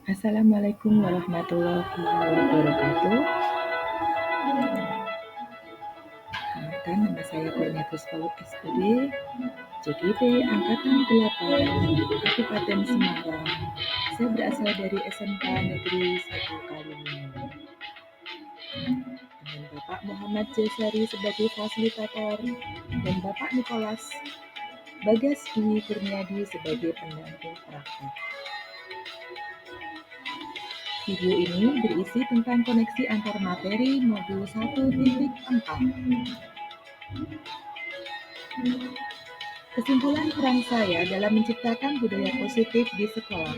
Assalamualaikum warahmatullahi wabarakatuh. Kenalkan, nama saya Berniatus Paul SPD, JGP Angkatan 8, Kabupaten Semarang. Saya berasal dari SMK Negeri 1 Kalimantan. Dengan Bapak Muhammad Jesari sebagai fasilitator dan Bapak Nikolas Bagas Dwi Kurniadi sebagai pendamping praktek. Video ini berisi tentang koneksi antar materi modul 1.4. Kesimpulan peran saya dalam menciptakan budaya positif di sekolah.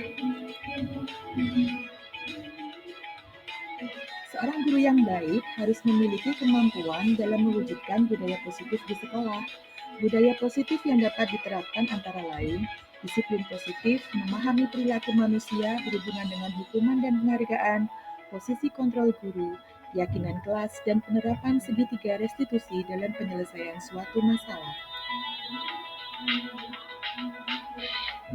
Seorang guru yang baik harus memiliki kemampuan dalam mewujudkan budaya positif di sekolah. Budaya positif yang dapat diterapkan antara lain disiplin positif, memahami perilaku manusia berhubungan dengan hukuman dan penghargaan, posisi kontrol guru, keyakinan kelas, dan penerapan segitiga restitusi dalam penyelesaian suatu masalah.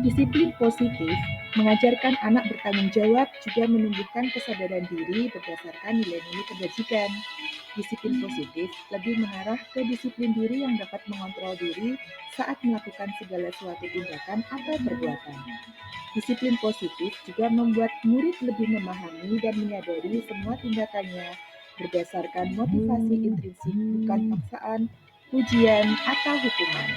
Disiplin positif mengajarkan anak bertanggung jawab juga menumbuhkan kesadaran diri berdasarkan nilai-nilai kebajikan. Disiplin positif lebih mengarah ke disiplin diri yang dapat mengontrol diri saat melakukan segala suatu tindakan atau perbuatan. Disiplin positif juga membuat murid lebih memahami dan menyadari semua tindakannya berdasarkan motivasi intrinsik, bukan paksaan, pujian, atau hukuman.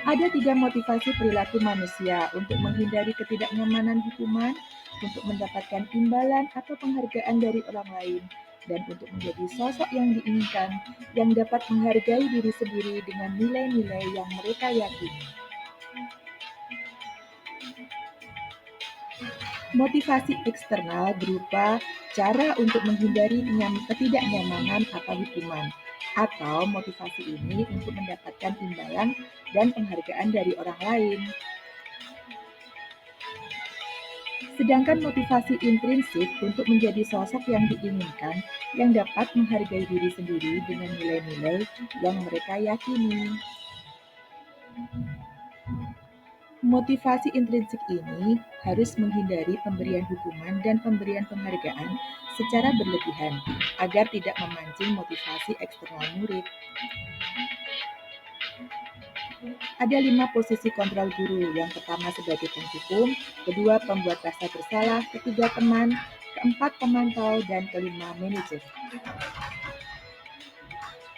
Ada 3 motivasi perilaku manusia untuk menghindari ketidaknyamanan hukuman, untuk mendapatkan imbalan atau penghargaan dari orang lain, dan untuk menjadi sosok yang diinginkan, yang dapat menghargai diri sendiri dengan nilai-nilai yang mereka yakini. Motivasi eksternal berupa cara untuk menghindari ketidaknyamanan atau hukuman, atau motivasi ini untuk mendapatkan imbalan dan penghargaan dari orang lain. Sedangkan motivasi intrinsik untuk menjadi sosok yang diinginkan, yang dapat menghargai diri sendiri dengan nilai-nilai yang mereka yakini. Motivasi intrinsik ini harus menghindari pemberian hukuman dan pemberian penghargaan secara berlebihan, agar tidak memancing motivasi eksternal murid. Ada 5 posisi kontrol guru, yang pertama sebagai penghukum, kedua pembuat rasa bersalah, ketiga teman, keempat pemantau, dan kelima manajer.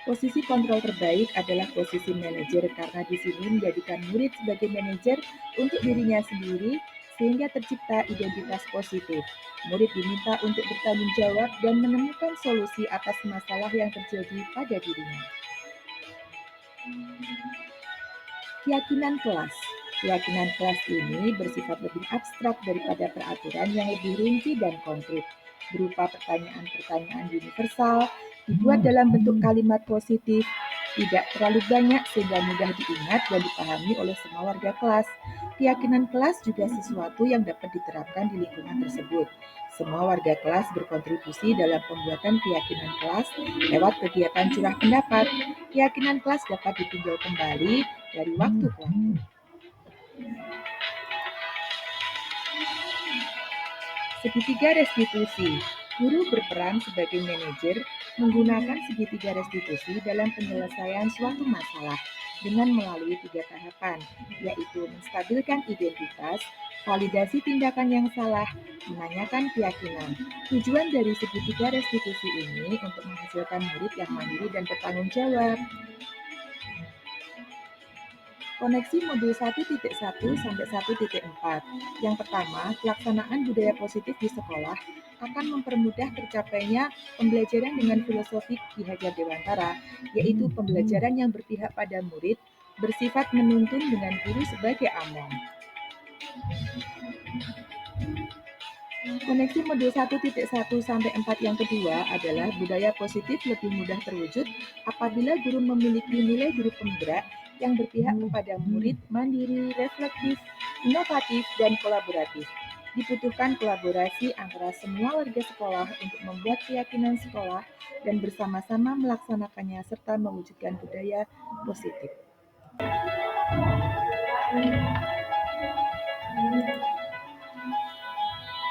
Posisi kontrol terbaik adalah posisi manajer karena di sini menjadikan murid sebagai manajer untuk dirinya sendiri sehingga tercipta identitas positif. Murid diminta untuk bertanggung jawab dan menemukan solusi atas masalah yang terjadi pada dirinya. Keyakinan kelas. Keyakinan kelas ini bersifat lebih abstrak daripada peraturan yang lebih rinci dan konkret, berupa pertanyaan-pertanyaan universal, dibuat dalam bentuk kalimat positif, tidak terlalu banyak sehingga mudah diingat dan dipahami oleh semua warga kelas. Keyakinan kelas juga sesuatu yang dapat diterapkan di lingkungan tersebut. Semua warga kelas berkontribusi dalam pembuatan keyakinan kelas lewat kegiatan curah pendapat. Keyakinan kelas dapat ditinjau kembali dari waktu ke waktu. Segitiga restitusi. Guru berperan sebagai manajer menggunakan segitiga restitusi dalam penyelesaian suatu masalah dengan melalui 3 tahapan, yaitu menstabilkan identitas, validasi tindakan yang salah, menanyakan keyakinan. Tujuan dari segitiga restitusi ini untuk menghasilkan murid yang mandiri dan bertanggung jawab. Koneksi modul 1.1 sampai 1.4. Yang pertama, pelaksanaan budaya positif di sekolah akan mempermudah tercapainya pembelajaran dengan filosofi Ki Hajar Dewantara, yaitu pembelajaran yang berpihak pada murid, bersifat menuntun dengan guru sebagai among. Koneksi modul 1.1 sampai 4 yang kedua adalah budaya positif lebih mudah terwujud apabila guru memiliki nilai guru penggerak yang berpihak kepada murid, mandiri, reflektif, inovatif, dan kolaboratif. Dibutuhkan kolaborasi antara semua warga sekolah untuk membuat keyakinan sekolah dan bersama-sama melaksanakannya serta mewujudkan budaya positif.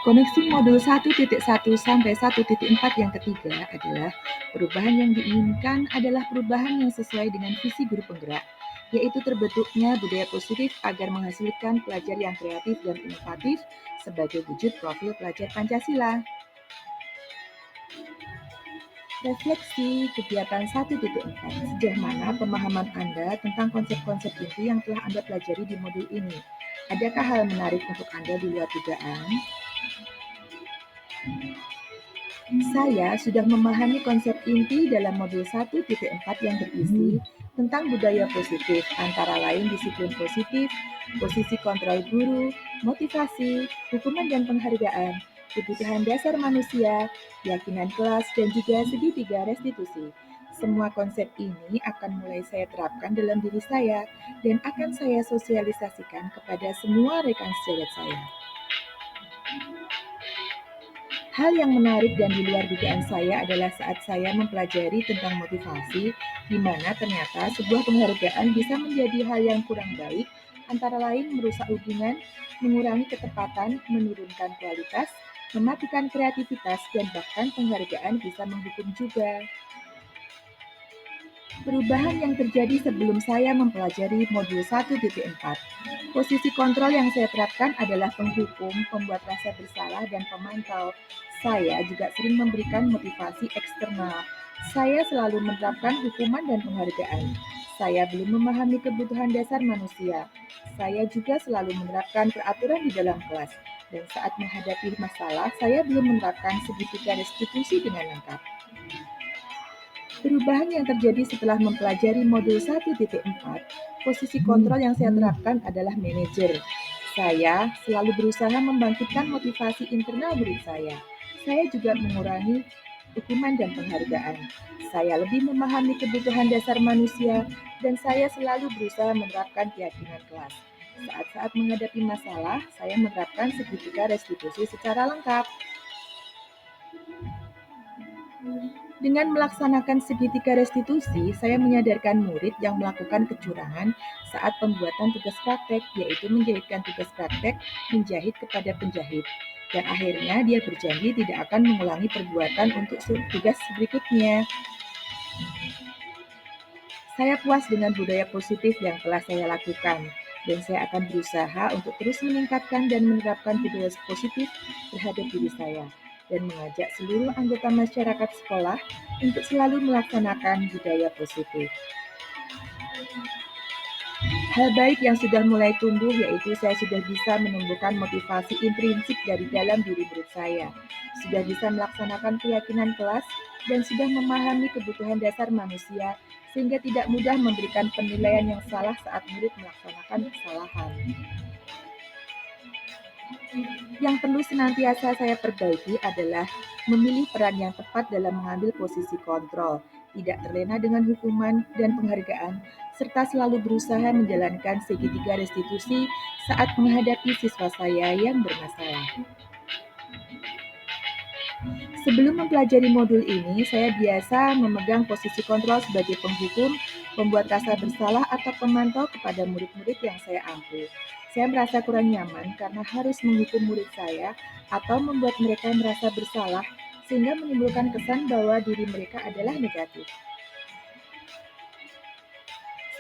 Koneksi modul 1.1 sampai 1.4 yang ketiga adalah perubahan yang diinginkan adalah perubahan yang sesuai dengan visi guru penggerak, yaitu terbentuknya budaya positif agar menghasilkan pelajar yang kreatif dan inovatif sebagai wujud profil pelajar Pancasila. Refleksi kegiatan 1.4. Sejauh mana pemahaman Anda tentang konsep-konsep inti yang telah Anda pelajari di modul ini? Adakah hal menarik untuk Anda di luar dugaan? Saya sudah memahami konsep inti dalam modul 1.4 yang berisi tentang budaya positif, antara lain disiplin positif, posisi kontrol guru, motivasi, hukuman dan penghargaan, kebutuhan dasar manusia, keyakinan kelas, dan juga segitiga restitusi. Semua konsep ini akan mulai saya terapkan dalam diri saya dan akan saya sosialisasikan kepada semua rekan sejawat saya. Hal yang menarik dan di luar dugaan saya adalah saat saya mempelajari tentang motivasi, di mana ternyata sebuah penghargaan bisa menjadi hal yang kurang baik, antara lain merusak hubungan, mengurangi ketepatan, menurunkan kualitas, mematikan kreativitas, dan bahkan penghargaan bisa menghukum juga. Perubahan yang terjadi sebelum saya mempelajari modul 1.4. Posisi kontrol yang saya terapkan adalah penghukum, pembuat rasa bersalah, dan pemantau. Saya juga sering memberikan motivasi eksternal. Saya selalu menerapkan hukuman dan penghargaan. Saya belum memahami kebutuhan dasar manusia. Saya juga selalu menerapkan peraturan di dalam kelas. Dan saat menghadapi masalah, saya belum menerapkan segitiga restitusi dengan lengkap. Perubahan yang terjadi setelah mempelajari modul 1.4, posisi kontrol yang saya terapkan adalah manajer. Saya selalu berusaha membangkitkan motivasi internal murid saya. Saya juga mengurangi hukuman dan penghargaan. Saya lebih memahami kebutuhan dasar manusia, dan saya selalu berusaha menerapkan keyakinan kelas. Saat-saat menghadapi masalah, saya menerapkan segitiga restitusi secara lengkap. Dengan melaksanakan segitiga restitusi, saya menyadarkan murid yang melakukan kecurangan saat pembuatan tugas praktek, yaitu menjahitkan tugas praktek menjahit kepada penjahit. Dan akhirnya dia berjanji tidak akan mengulangi perbuatan untuk tugas berikutnya. Saya puas dengan budaya positif yang telah saya lakukan, dan saya akan berusaha untuk terus meningkatkan dan menerapkan budaya positif terhadap diri saya, dan mengajak seluruh anggota masyarakat sekolah untuk selalu melaksanakan budaya positif. Hal baik yang sudah mulai tumbuh yaitu saya sudah bisa menumbuhkan motivasi intrinsik dari dalam diri murid saya, sudah bisa melaksanakan keyakinan kelas, dan sudah memahami kebutuhan dasar manusia sehingga tidak mudah memberikan penilaian yang salah saat murid melaksanakan kesalahan. Yang perlu senantiasa saya perbaiki adalah memilih peran yang tepat dalam mengambil posisi kontrol, tidak terlena dengan hukuman dan penghargaan, serta selalu berusaha menjalankan segitiga restitusi saat menghadapi siswa saya yang bermasalah. Sebelum mempelajari modul ini, saya biasa memegang posisi kontrol sebagai penghukum, pembuat rasa bersalah, atau pemantau kepada murid-murid yang saya ampu. Saya merasa kurang nyaman karena harus menghukum murid saya atau membuat mereka merasa bersalah, sehingga menimbulkan kesan bahwa diri mereka adalah negatif.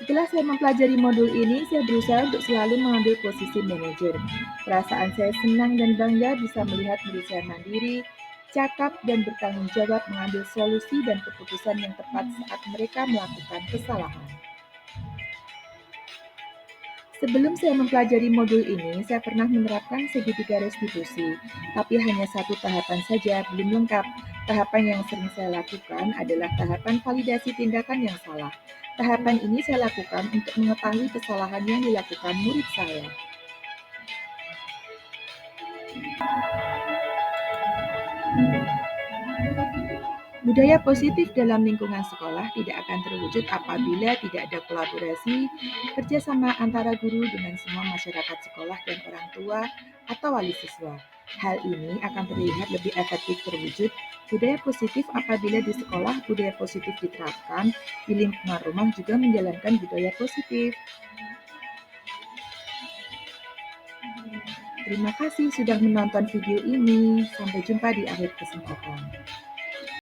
Setelah saya mempelajari modul ini, saya berusaha untuk selalu mengambil posisi manajer. Perasaan saya senang dan bangga bisa melihat murid saya mandiri, cakap, dan bertanggung jawab mengambil solusi dan keputusan yang tepat saat mereka melakukan kesalahan. Sebelum saya mempelajari modul ini, saya pernah menerapkan segitiga restitusi, tapi hanya satu tahapan saja, belum lengkap. Tahapan yang sering saya lakukan adalah tahapan validasi tindakan yang salah. Tahapan ini saya lakukan untuk mengetahui kesalahan yang dilakukan murid saya. Budaya positif dalam lingkungan sekolah tidak akan terwujud apabila tidak ada kolaborasi, kerjasama antara guru dengan semua masyarakat sekolah dan orang tua atau wali siswa. Hal ini akan terlihat lebih efektif terwujud budaya positif apabila di sekolah budaya positif diterapkan, di lingkungan rumah juga menjalankan budaya positif. Terima kasih sudah menonton video ini. Sampai jumpa di akhir kesempatan.